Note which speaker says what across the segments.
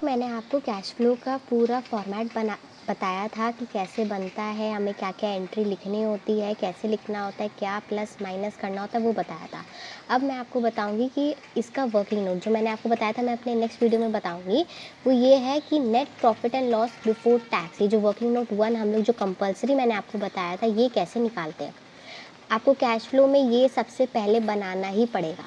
Speaker 1: तक मैंने आपको कैश फ्लो का पूरा फॉर्मेट बताया था कि कैसे बनता है, हमें क्या क्या एंट्री लिखनी होती है, कैसे लिखना होता है, क्या प्लस माइनस करना होता है, वो बताया था। अब मैं आपको बताऊंगी कि इसका वर्किंग नोट जो मैंने आपको बताया था, मैं अपने नेक्स्ट वीडियो में बताऊंगी। वो ये है कि net profit and loss before tax, ये जो वर्किंग नोट 1 हम लोग जो कंपल्सरी मैंने आपको बताया था, ये कैसे निकालते हैं। आपको कैश फ्लो में ये सबसे पहले बनाना ही पड़ेगा,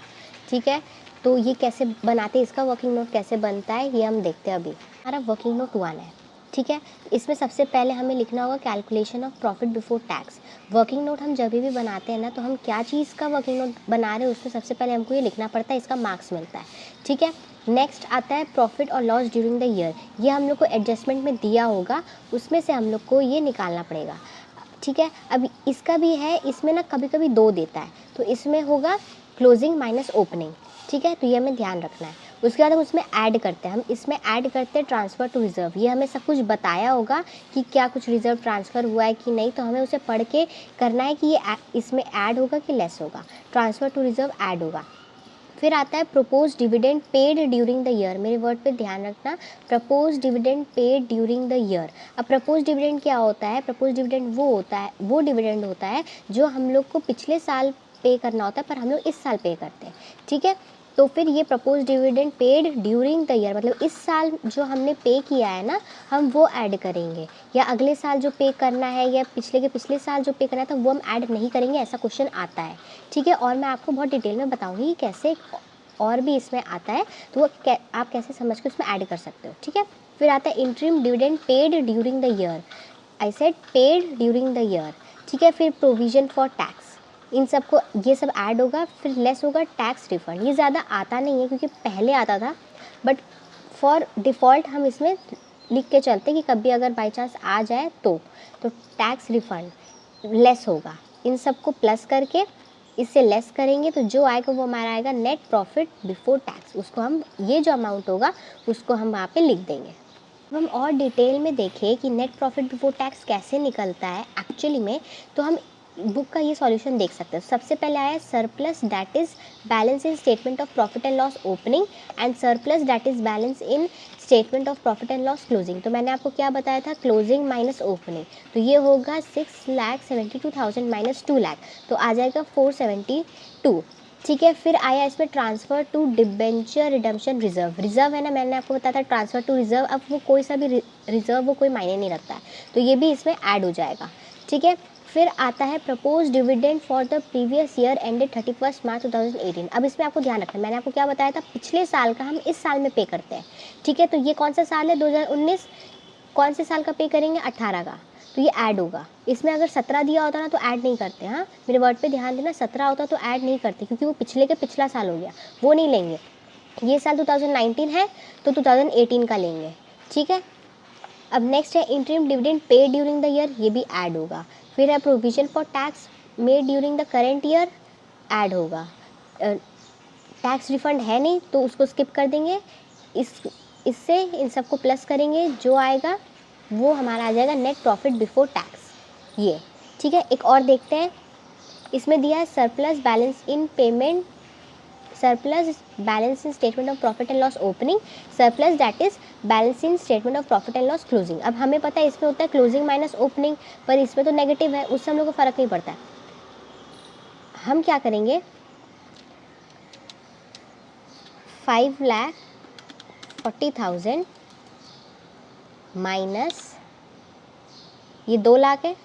Speaker 1: ठीक है। तो ये कैसे बनाते हैं, इसका वर्किंग नोट कैसे बनता है, ये हम देखते हैं। अभी हमारा वर्किंग नोट 1 है, ठीक है। इसमें सबसे पहले हमें लिखना होगा calculation of profit before tax. Working note हम जब भी बनाते हैं ना, तो हम क्या चीज़ का वर्किंग नोट बना रहे हैं उसमें सबसे पहले हमको ये लिखना पड़ता है, इसका मार्क्स मिलता है, ठीक है। नेक्स्ट आता है प्रॉफिट और लॉस ड्यूरिंग द ईयर। ये हम लोग को एडजस्टमेंट में दिया होगा, उसमें से हम लोग को ये निकालना पड़ेगा, ठीक है। अब इसका भी है, इसमें ना कभी कभी 2 देता है, तो इसमें होगा क्लोजिंग माइनस ओपनिंग, ठीक है। तो ये हमें ध्यान रखना है। उसके बाद हम उसमें ऐड करते हैं, हम इसमें ऐड करते हैं ट्रांसफ़र टू रिज़र्व। ये हमें सब कुछ बताया होगा कि क्या कुछ रिज़र्व ट्रांसफ़र हुआ है कि नहीं, तो हमें उसे पढ़ के करना है कि ये इसमें ऐड होगा कि लेस होगा। ट्रांसफ़र टू रिज़र्व ऐड होगा। फिर आता है propose dividend paid during the year. मेरे वर्ड पे ध्यान रखना, propose dividend paid during the year. अब प्रपोज डिविडेंड क्या होता है? प्रपोज डिविडेंड वो होता है, वो डिविडेंड होता है जो हम लोग को पिछले साल पे करना होता है, पर हम लोग इस साल पे करते हैं, ठीक है। तो फिर ये propose dividend paid during the year, मतलब इस साल जो हमने पे किया है ना, हम वो ऐड करेंगे, या अगले साल जो पे करना है, या पिछले के पिछले साल जो पे करना था वो हम ऐड नहीं करेंगे, ऐसा क्वेश्चन आता है, ठीक है। और मैं आपको बहुत डिटेल में बताऊंगी कैसे और भी इसमें आता है, तो वो आप कैसे समझ के उसमें ऐड कर सकते हो, ठीक है। फिर आता है interim dividend paid during the year. I said paid during the year, ठीक है। फिर प्रोविजन फॉर टैक्स, इन सबको ये सब ऐड होगा। फिर लेस होगा टैक्स रिफंड। ये ज़्यादा आता नहीं है क्योंकि पहले आता था, बट फॉर डिफ़ॉल्ट हम इसमें लिख के चलते कि कभी अगर बाई चांस आ जाए तो टैक्स रिफंड लेस होगा। इन सबको प्लस करके इससे लेस करेंगे तो जो आएगा वो हमारा आएगा नेट प्रॉफिट बिफोर टैक्स। उसको हम, ये जो अमाउंट होगा उसको हम वहाँ पे लिख देंगे। अब हम और डिटेल में देखें कि नेट प्रॉफिट बिफोर टैक्स कैसे निकलता है एक्चुअली में, तो हम बुक का ये सॉल्यूशन देख सकते हैं। सबसे पहले आया surplus, that is balance in statement of profit and loss opening, and surplus that is balance in statement of profit and loss closing. तो मैंने आपको क्या बताया था, क्लोजिंग माइनस ओपनिंग, तो ये होगा 6,72,000 माइनस 2 लाख, तो आ जाएगा 472, ठीक है। फिर आया इसमें transfer to debenture redemption reserve. Reserve है ना, मैंने आपको बताया था ट्रांसफ़र टू रिजर्व। अब वो कोई सा भी रिजर्व, वो कोई मायने नहीं रखता है, तो ये भी इसमें ऐड हो जाएगा, ठीक है। फिर आता है propose dividend for the previous year ended 31 मार्च 2018। अब इसमें आपको ध्यान रखना है, मैंने आपको क्या बताया था, पिछले साल का हम इस साल में पे करते हैं, ठीक है। तो ये कौन सा साल है, 2019। कौन से साल का पे करेंगे, 18 का, तो ये ऐड होगा। इसमें अगर 17 दिया होता ना तो ऐड नहीं करते, हाँ मेरे वर्ड पे ध्यान देना, 17 होता तो ऐड नहीं करते क्योंकि वो पिछले के पिछला साल हो गया, वो नहीं लेंगे। ये साल 2019 है तो 2018 का लेंगे, ठीक है। अब नेक्स्ट है interim dividend paid during the year, ये भी ऐड होगा। फिर है provision for tax made during the current year, add होगा। टैक्स रिफंड है नहीं तो उसको स्किप कर देंगे। इससे इन सबको प्लस करेंगे, जो आएगा वो हमारा आ जाएगा नेट प्रॉफिट बिफोर टैक्स, ये, ठीक है। एक और देखते हैं, इसमें दिया है surplus balance in payment, surplus balance in statement of profit and loss opening, surplus that is balance in statement of profit and loss closing. अब हमें पता है इसमें होता है क्लोजिंग माइनस ओपनिंग, पर इसमें तो नेगेटिव है, उससे हम लोग को फ़र्क नहीं पड़ता है। हम क्या करेंगे, 5,40,000 माइनस ये 2 लाख है,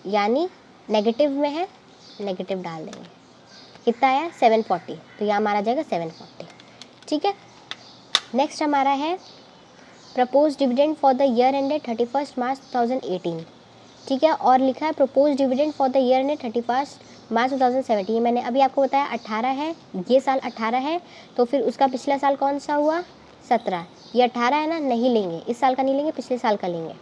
Speaker 1: यानी नेगेटिव में है, नेगेटिव डाल देंगे। कितना आया, 740, तो यह हमारा जाएगा 740, ठीक है। नेक्स्ट हमारा है propose dividend for the year ended 31 मार्च 2018, ठीक है। और लिखा है propose dividend for the year ended 31 मार्च 2017। ये मैंने अभी आपको बताया 18 है, ये साल 18 है, तो फिर उसका पिछला साल कौन सा हुआ, 17। ये 18 है ना, नहीं लेंगे, इस साल का नहीं लेंगे, पिछले साल का लेंगे।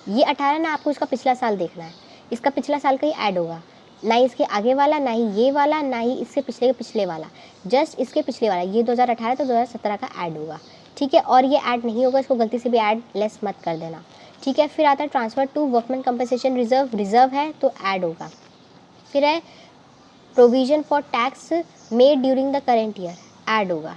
Speaker 1: ये 18 ना, आपको इसका पिछला साल देखना है, इसका पिछला साल का ही ऐड होगा, ना ही इसके आगे वाला, ना ही ये वाला, ना ही इससे पिछले के पिछले वाला, जस्ट इसके पिछले वाला। ये 2018 तो 2017 का ऐड होगा, ठीक है। और ये ऐड नहीं होगा, इसको गलती से भी ऐड लेस मत कर देना, ठीक है। फिर आता है transfer to workman compensation reserve, reserve है तो ऐड होगा। फिर है provision for tax made during the current year, add होगा।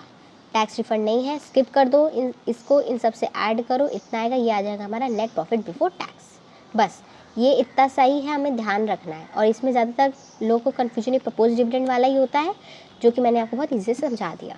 Speaker 1: टैक्स रिफंड नहीं है, स्किप कर दो, इसको इन सब से ऐड करो, इतना आएगा, ये आ जाएगा हमारा नेट प्रॉफिट बिफोर टैक्स। बस ये इतना सही है, हमें ध्यान रखना है। और इसमें ज़्यादातर लोगों को कन्फ्यूजन ये प्रपोज डिविडेंड वाला ही होता है, जो कि मैंने आपको बहुत ईजी से समझा दिया।